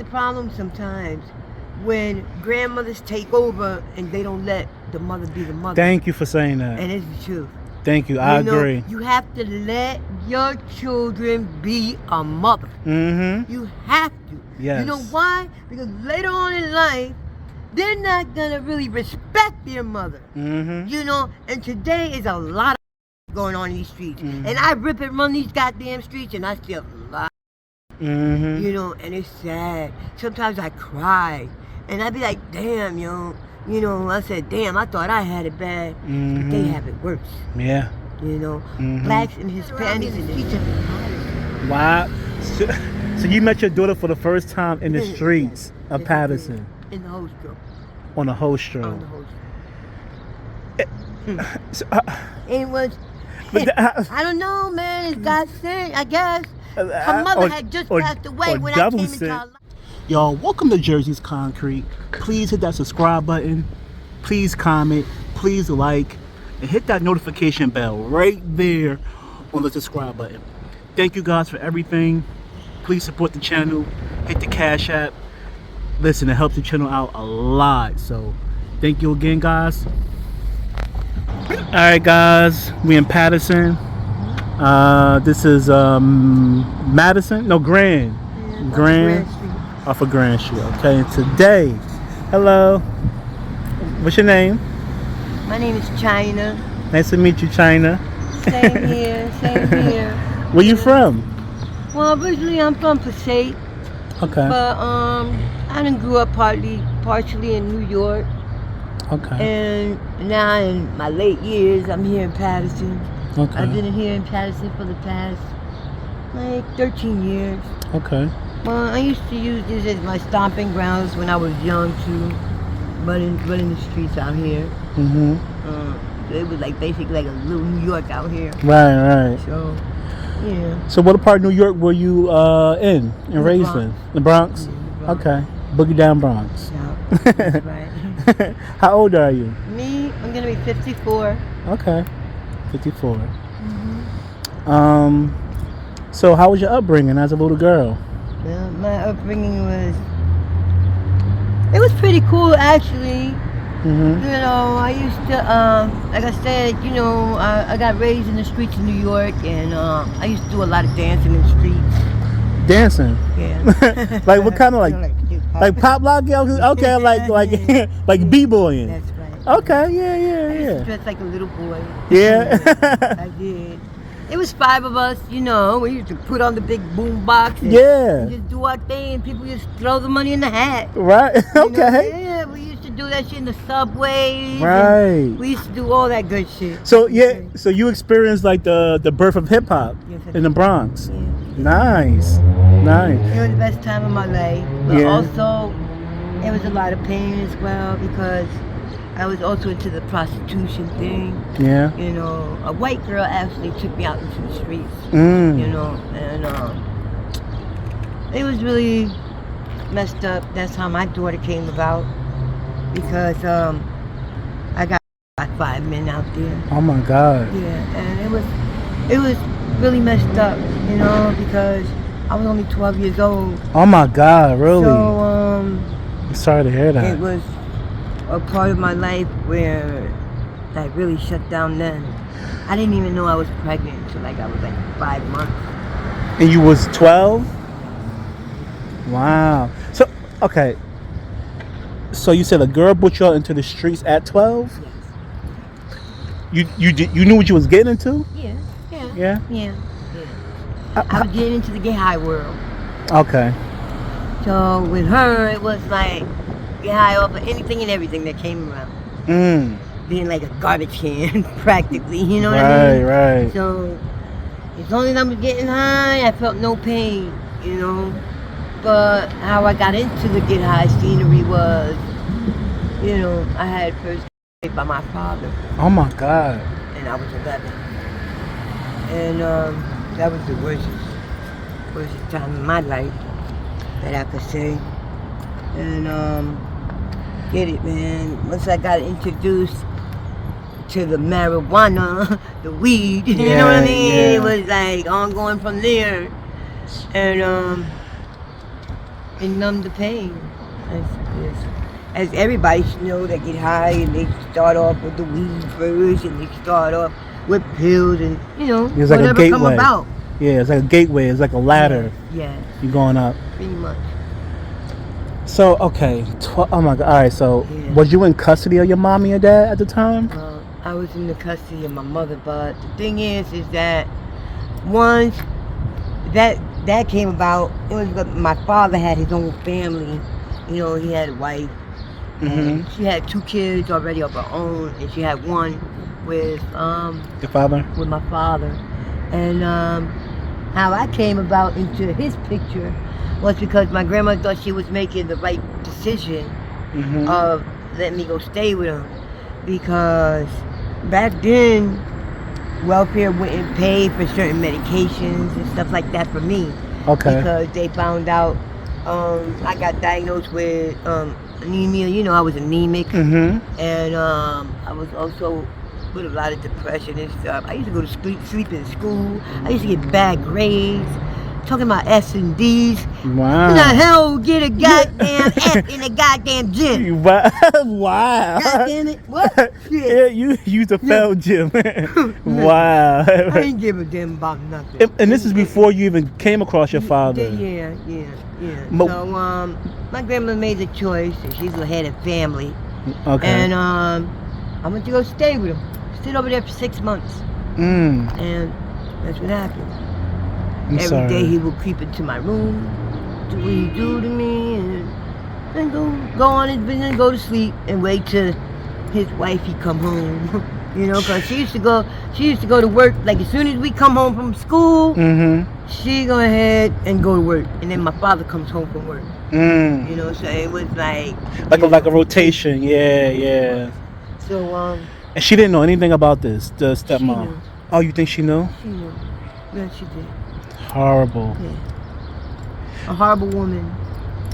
the problem sometimes when grandmothers take over and they don't let the mother be the mother. Thank you for saying that. And it's the truth. Thank you. I agree. You have to let your children be a mother. Mm-hmm. You have to. Yes. You know why? Because later on in life, they're not going to really respect their mother. Mm-hmm. You know, and today is a lot of going on in these streets. Mm-hmm. And I rip and run these goddamn streets and I see a lot. Mm-hmm. You know, and it's sad. Sometimes I cry. And I be like, damn, yo. You know, I said, damn, I thought I had it bad. Mm-hmm. But they have it worse. Yeah. You know, Mm-hmm. blacks and Hispanics and teachers. Wow. So you met your daughter for the first time in the streets of Paterson. In the whole stroll. On the whole stroll. On the whole stroll. So, It was, I don't know, man. It's God's thing, I guess. Her mother had just passed away when I came into her life. Y'all, welcome to Jersey's Concrete. Please hit that subscribe button. Please comment. Please like. And hit that notification bell right there on the subscribe button. Thank you guys for everything. Please support the channel. Hit the Cash App. Listen, it helps the channel out a lot. So, thank you again, guys. Alright, guys. We in Paterson. This is Madison? No, Grand. Yeah, Grand. Off of Grand Street. Okay, and today, hello. What's your name? My name is China. Nice to meet you, China. Same here, same here. Where you from? Well, originally I'm from Paterson. Okay. But I done grew up partially in New York. Okay. And now in my late years, I'm here in Paterson. Okay. I've been here in Paterson for the past, like, 13 years. Okay. Well, I used to use this as my stomping grounds when I was young, too. Running the streets out here. Mm-hmm. It was like basically like a little New York out here. Right. So, yeah. So what part of New York were you in and raised in? The Bronx? Yeah, the Bronx. Okay. Boogie down Bronx. Yeah, that's right. How old are you? Me, I'm going to be 54. Okay. 54. Mm-hmm. So how was your upbringing as a little girl? Well, my upbringing it was pretty cool, actually. Mm-hmm. You know, I used to, like I said, you know, I got raised in the streets of New York, and I used to do a lot of dancing in the streets. Dancing? Yeah. Like what kind of like pop? pop lock? Okay, like like b-boying. That's right. Okay, I used to yeah. dress like a little boy. Yeah. I did. It was 5 of us, you know. We used to put on the big boom box and Yeah. just do our thing, and people just throw the money in the hat. Right. You know? Okay. Yeah, we used to do that shit in the subways. Right. We used to do all that good shit. So yeah, so you experienced like the birth of hip hop Yes, I in the did. Bronx. Yeah. Nice. It was the best time of my life. But Yeah. also, it was a lot of pain as well because I was also into the prostitution thing. Yeah. You know, a white girl actually took me out into the streets. Mm. You know, and it was really messed up. That's how my daughter came about because I got 5 men out there. Oh my God. Yeah, and it was really messed up, you know, because I was only 12 years old. Oh my God, really? So I'm sorry to hear that. it was a part of my life where that really shut down then. I didn't even know I was pregnant until like I was like 5 months. And you was 12? Wow. So okay. So you said a girl put you out into the streets at 12? Yes. You knew what you was getting into? Yeah. Yeah. I was getting into the gay high world. Okay. So with her, it was like get high off of anything and everything that came around. Mm. Being like a garbage can, practically, you know what I mean? Right. So as long as I was getting high, I felt no pain, you know. But how I got into the get high scenery was, you know, I had first raped by my father, Oh my God. and I was 11. And that was the worst time in my life that I could say. And get it, man. Once I got introduced to the marijuana, the weed, you know what I mean? Yeah. It was like ongoing from there. And and numb the pain. As everybody should know, they get high and they start off with the weed first, and they start off with pills, and It's like a whatever come gateway. about. Yeah, it's like a gateway. It's like a ladder. Yeah, You're going up. pretty much. So, okay. Oh my God. All right. So, Yeah. was you in custody of your mom and your dad at the time? I was in the custody of my mother, but the thing is that once that came about, it was my father had his own family. He had a wife. And she had 2 kids already of her own, and she had one with Your father? with my father. And how I came about into his picture was because my grandma thought she was making the right decision of letting me go stay with him, because back then welfare wouldn't pay for certain medications and stuff like that for me. Okay. Because they found out I got diagnosed with anemia. I was anemic, and I was also with a lot of depression and stuff. I used to go to sleep in school. I used to get bad grades. Talking about S and D's. Wow. Who the hell would get a goddamn F in a goddamn gym? Wow. God damn it. What? Yeah, you used a failed gym. Wow. I ain't give a damn about nothing. And this is before you even came across your father. Yeah. So my grandma made the choice, and she's the head of family. Okay. And I went to go stay with him. Stayed over there for 6 months. And that's what happened. Every day he would creep into my room, do what he do to me, and then go on his business, go to sleep, and wait till his wifey come home. Because she used to go to work. Like as soon as we come home from school, she go ahead and go to work, and then my father comes home from work. So it was like a rotation. Yeah. So And she didn't know anything about this, the stepmom. She knew. Oh, you think she knew? She knew. Yeah, she did. Horrible. Yeah. A horrible woman.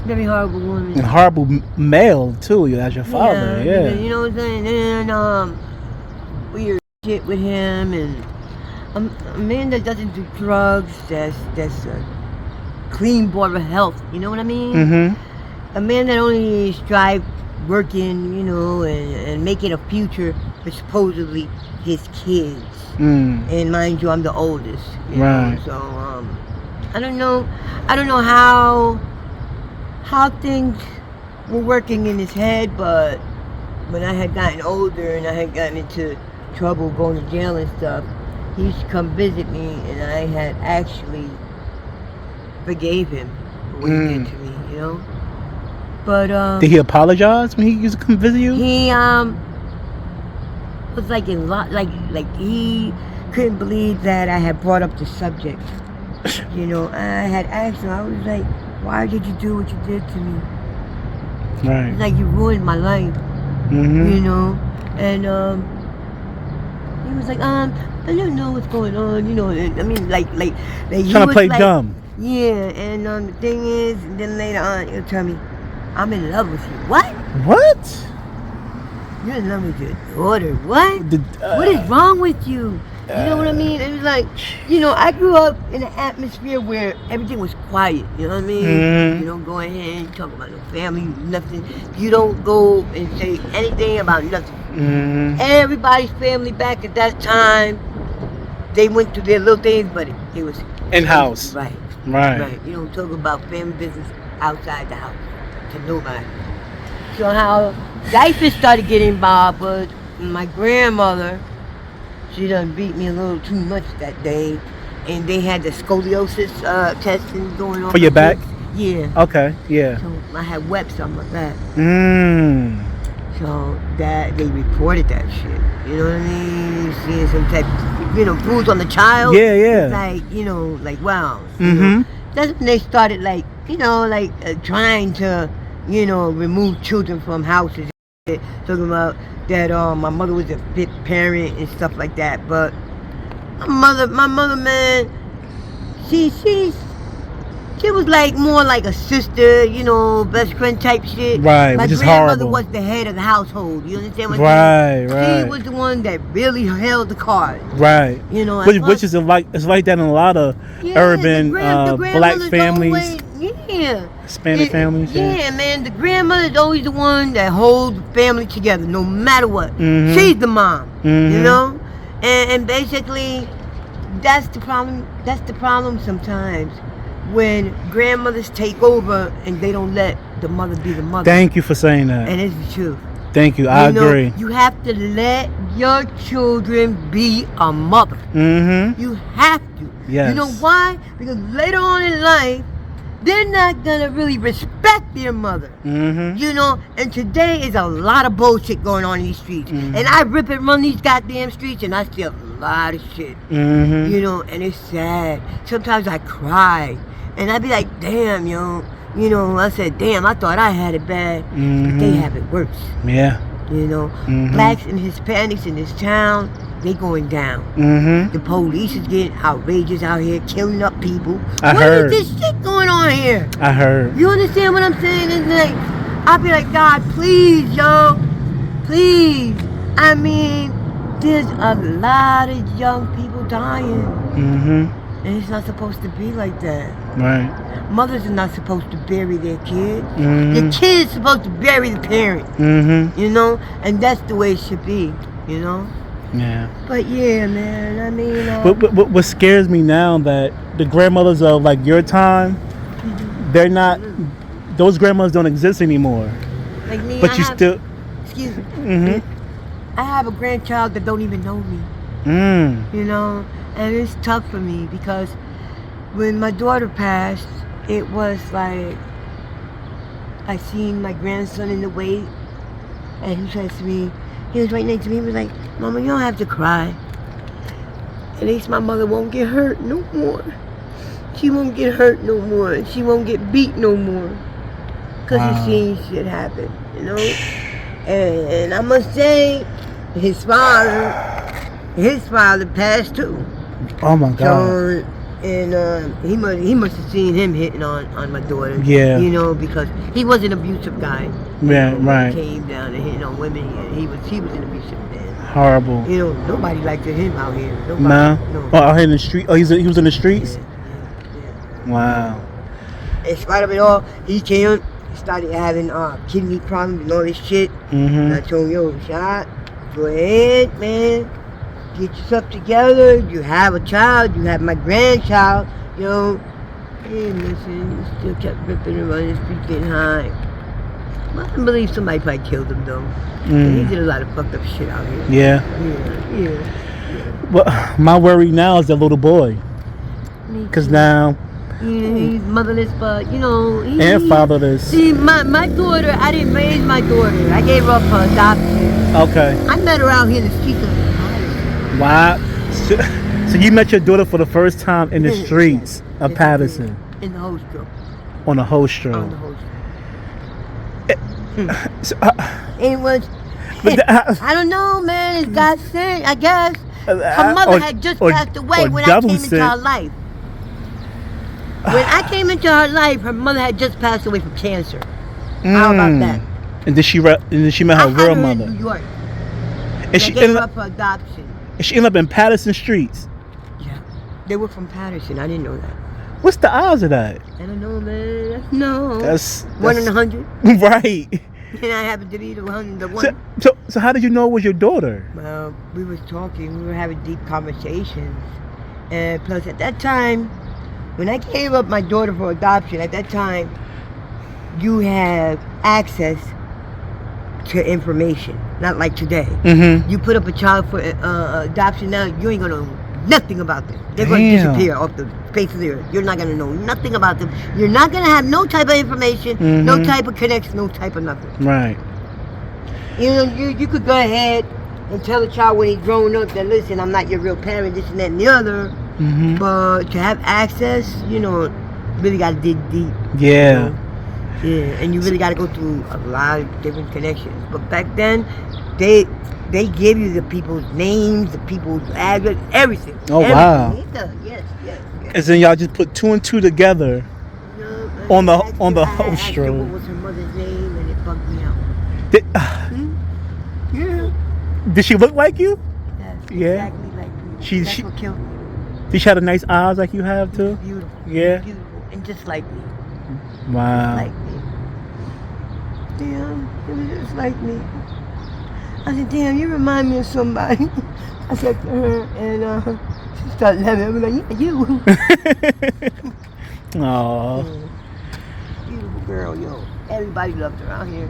Very horrible woman. And horrible male too, as your father. Yeah. You know what I'm saying? And weird shit with him, and a man that doesn't do drugs, that's a clean board of health. You know what I mean? A man that only strive working, and making a future for supposedly his kids. And mind you, I'm the oldest. Right. So I don't know how things were working in his head, but when I had gotten older and I had gotten into trouble, going to jail and stuff, he used to come visit me, and I had actually forgave him for what he did to me. But did he apologize when he used to come visit you? He was like he couldn't believe that I had brought up the subject. I had asked him. I was like, "Why did you do what you did to me?" Right. It's like you ruined my life. And he was like, I don't know what's going on. I mean, like he trying to was play like, dumb. Yeah, and the thing is, then later on, he'll tell me, "I'm in love with you." What? What? You're in love with your daughter. What? What is wrong with you? You know what I mean? It was like, I grew up in an atmosphere where everything was quiet. You know what I mean? You don't go ahead and talk about no family, nothing. You don't go and say anything about nothing. Everybody's family back at that time, they went through their little things, but it was in-house. Right. You don't talk about family business outside the house to nobody. So how diapers started getting involved was my grandmother. She done beat me a little too much that day, and they had the scoliosis testing going on. For your back? Yeah. Okay, yeah. So I had webs on my back. So that they reported that shit. You know what I mean? Seeing some type, bruise on the child. Yeah. Like wow. That's when they started trying to, remove children from houses. Talking about that my mother was a fit parent and stuff like that, but my mother, man, she was more like a sister, best friend type shit. Right, which is horrible. My grandmother was the head of the household. You understand what Right. I'm saying? She was the one that really held the cards. Right. Which is it's like that in a lot of urban black families. Hispanic families. Yeah, man. The grandmother's always the one that holds the family together, no matter what. Mhm. She's the mom, Mhm. you know. And basically, that's the problem. That's the problem sometimes when grandmothers take over and they don't let the mother be the mother. Thank you for saying that. And it's the truth. Thank you. I agree. You have to let your children be a mother. Mm-hmm. You have to. Yes. You know why? Because later on in life, they're not gonna really respect their mother. Mm-hmm. You know, and today is a lot of bullshit going on in these streets. Mm-hmm. And I rip and run these goddamn streets and I see a lot of shit. Mm-hmm. You know, and it's sad. Sometimes I cry. And I be like, damn, yo. You know, I said, damn, I thought I had it bad. Mm-hmm. But they have it worse. Yeah. You know, Mm-hmm. blacks and Hispanics in this town, they going down. Mm-hmm. The police is getting outrageous out here, killing up people. I What heard. is this shit going on here? I heard. You understand what I'm saying? It's like, I be like, God, please, yo. Please. I mean, there's a lot of young people dying. Mm-hmm. And it's not supposed to be like that. Right. Mothers are not supposed to bury their kids. Mm-hmm. The kid's supposed to bury the parent. Mm-hmm. You know? And that's the way it should be. You know? Yeah. But yeah, man. I mean, But what scares me now that the grandmothers of like your time, they're not. Those grandmothers don't exist anymore. like me, But you still. Excuse me. Mm-hmm. I have a grandchild that don't even know me. Mm. You know? And it's tough for me because when my daughter passed, it was like I seen my grandson in the wake, and he says to me, he was right next to me, he was like, Mama, you don't have to cry. At least my mother won't get hurt no more. She won't get hurt no more. She won't get beat no more. Because Wow. he's seen shit happen, you know? And I must say, his father passed too. Oh my God. So, and he must have seen him hitting on my daughter. Yeah. You know, because he was an abusive guy. Yeah. You know, Right. He came down and hitting on women, and he was an abusive man. Horrible. You know, nobody liked him out here. Nobody, No. no. Oh, out here in the street. Oh, he was in the streets. Yeah. Wow. In spite of it all, he came. He started having kidney problems and all this shit. And I Mm-hmm. told him, yo, shot, go ahead, man. Get yourself together. You have a child. You have my grandchild. You know. Hey, listen, he still kept ripping and running the street getting high. I believe somebody probably killed him, though. He did a lot of fucked up shit out here. Yeah. Yeah. Well, my worry now is the little boy, because now He's motherless, but, you know. and fatherless. See, my daughter, I didn't raise my daughter. I gave her up for adoption. Okay. I met her out here in the streets of Paterson. Wow. So you met your daughter for the first time in the streets of Paterson In the hostel. on a whole On stroll. the hostel. So, It was, I don't know, man. It's God sent, I guess. Her mother had just passed away when I came into her life. When I came into her life, her mother had just passed away from cancer. How about that? And then she met her I had real her mother. in New York. And I gave her up for adoption. she ended up in Paterson streets. Yeah. They were from Paterson. I didn't know that. What's the odds of that? I don't know, man. No. That's 1 in 100. Right. And I happened to be the one. So how did you know it was your daughter? Well, we was talking. We were having deep conversations. And plus, at that time, when I gave up my daughter for adoption, at that time, you have access to information. Not like today. Mm-hmm. You put up a child for adoption now, you ain't gonna know nothing about them. They're gonna Damn. disappear off the face of the earth. You're not gonna know nothing about them. You're not gonna have no type of information, no Mhm. type of connection, no type of nothing. Right. You know, you could go ahead and tell a child when he's grown up that, listen, I'm not your real parent, this and that and the other. Mm-hmm. But to have access, you know, really gotta dig deep. Yeah. You know? Yeah, and you really gotta go through a lot of different connections. But back then, they give you the people's names, the people's address, everything. Oh, everything. wow. It does. Yes. And then y'all just put 2 and 2 together. You know, On the- I asked on the her- I asked her hostel. what was her mother's name, and it bugged me out. Did, Yeah. did she look like you? That's Yeah. exactly like me. That's She what killed me. did she have the nice eyes like you have too? Beautiful. Yeah. Beautiful. And just like me. Wow. Like me. Damn, it was just like me. I said, damn, you remind me of somebody. I said to her, and she started laughing. I was like, yeah, you. Aww. Beautiful girl, yo. Everybody loved her out here.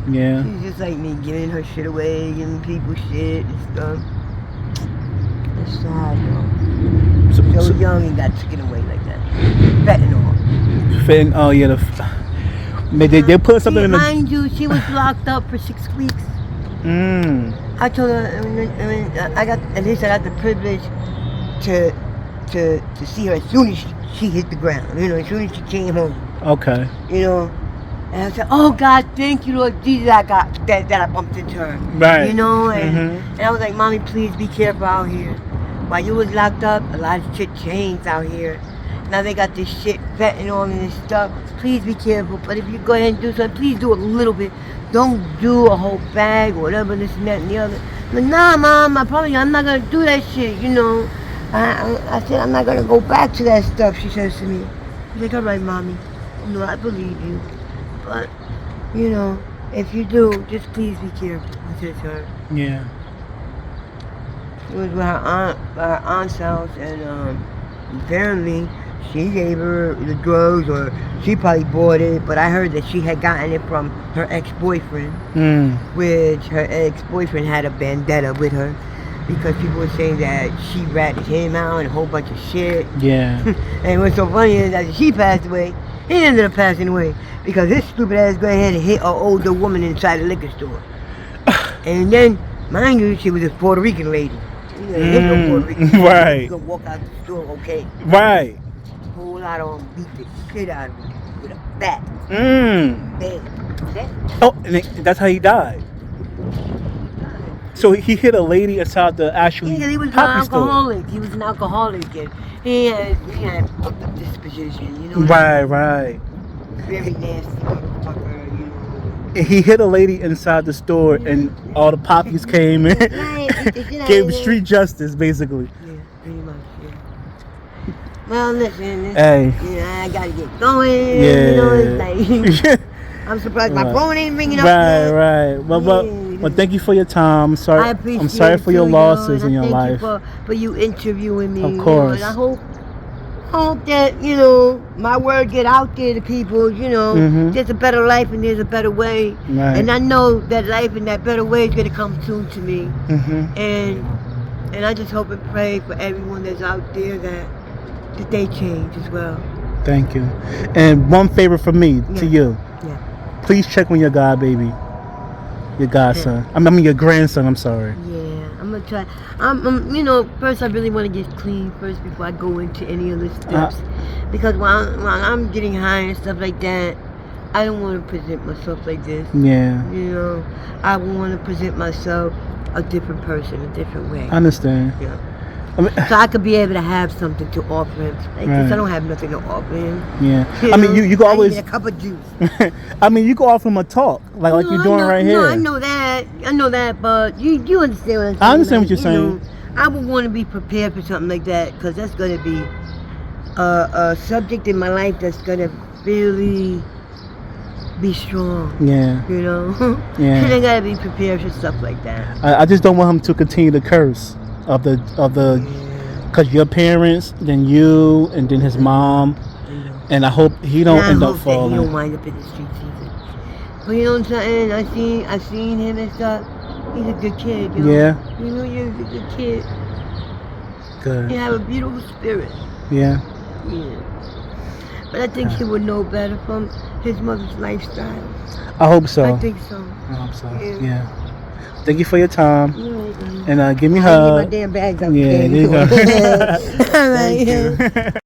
Yeah. She's just like me, giving her shit away, giving people shit and stuff. It's sad, yo. So young and got taken away like that. Fentanyl. Oh yeah. They put something in the. Mind you, she was locked up for 6 weeks. I told her, I got the privilege to see her as soon as she hit the ground. You know, as soon as she came home. Okay. You know, and I said, "Oh God, thank you, Lord Jesus, I got that I bumped into her." Right. You know, and I was like, "Mommy, please be careful out here. While you was locked up, a lot of shit changed out here. Now they got this shit fentanyl and this stuff. Please be careful. But if you go ahead and do something, please do a little bit. Don't do a whole bag or whatever, this and that and the other." But nah, Mom, I'm not gonna do that shit. You know, I said I'm not gonna go back to that stuff. She says to me, she's like, "All right, Mommy. You know, I believe you. But, you know, if you do, just please be careful." I said to her. Yeah. It was with her aunt's house, and apparently she gave her the drugs, or she probably bought it, but I heard that she had gotten it from her ex-boyfriend, which her ex-boyfriend had a vendetta with her, because people were saying that she ratted him out and a whole bunch of shit. Yeah. And what's so funny is that she passed away, he ended up passing away, because his stupid ass go ahead and hit an older woman inside a liquor store. And then, mind you, she was a Puerto Rican lady. You know, no Puerto Rican lady. Right. You can walk out the store, okay. Right. A whole lot of them beat the shit out of him with a bat. Oh, and that's how he died. So he hit a lady inside the actually he was an alcoholic. He was an alcoholic, and he had fucked up disposition. You know. Right. Very nasty motherfucker. You know. And he hit a lady inside the store, and all the poppies came in, gave him street justice, basically. Yeah, pretty much. Yeah. Well, listen. Hey. You know, I gotta get going. Yeah. You know, it's like I'm surprised my phone ain't ringing up. Right. Well, thank you for your time. I'm sorry for your losses in your life. Thank you for you interviewing me. Of course. You know, and I hope that, you know, my word get out there to people, you know, there's a better life and there's a better way. Right. And I know that life and that better way is going to come soon to me. And I just hope and pray for everyone that's out there that they change as well. Thank you. And one favor from me to you. Yeah. Please check on your godbaby. Your godson. I mean your grandson, I'm sorry. Yeah, I'm gonna try. You know, first I really want to get clean first before I go into any of the steps. Because while I'm getting high and stuff like that, I don't want to present myself like this. Yeah. You know, I want to present myself a different person, a different way. I understand. Yeah. I mean, so I could be able to have something to offer him. Like, right. I don't have nothing to offer him. Yeah. You I mean, you can always. a cup of juice. I mean, you can offer him a talk, like you're doing right here. No, I know that, but you understand what I'm saying. I understand what you're saying. Know, I would want to be prepared for something like that, because that's going to be a subject in my life that's going to really be strong. Yeah. You know? Yeah. And I got to be prepared for stuff like that. I just don't want him to continue the curse of the because your parents, then you, and then his mom, and I hope he don't end up falling. He don't wind up in the streets either. But you know what I'm saying? I seen him and stuff. He's a good kid, you know? Yeah. You know, you're a good kid. Good. You have a beautiful spirit. Yeah. Yeah. But I think he would know better from his mother's lifestyle. I hope so. I think so. I hope so. Yeah. Thank you for your time. You're welcome. And give me a I hug. get my damn bags out. Yeah, there you go. All right. Thank you.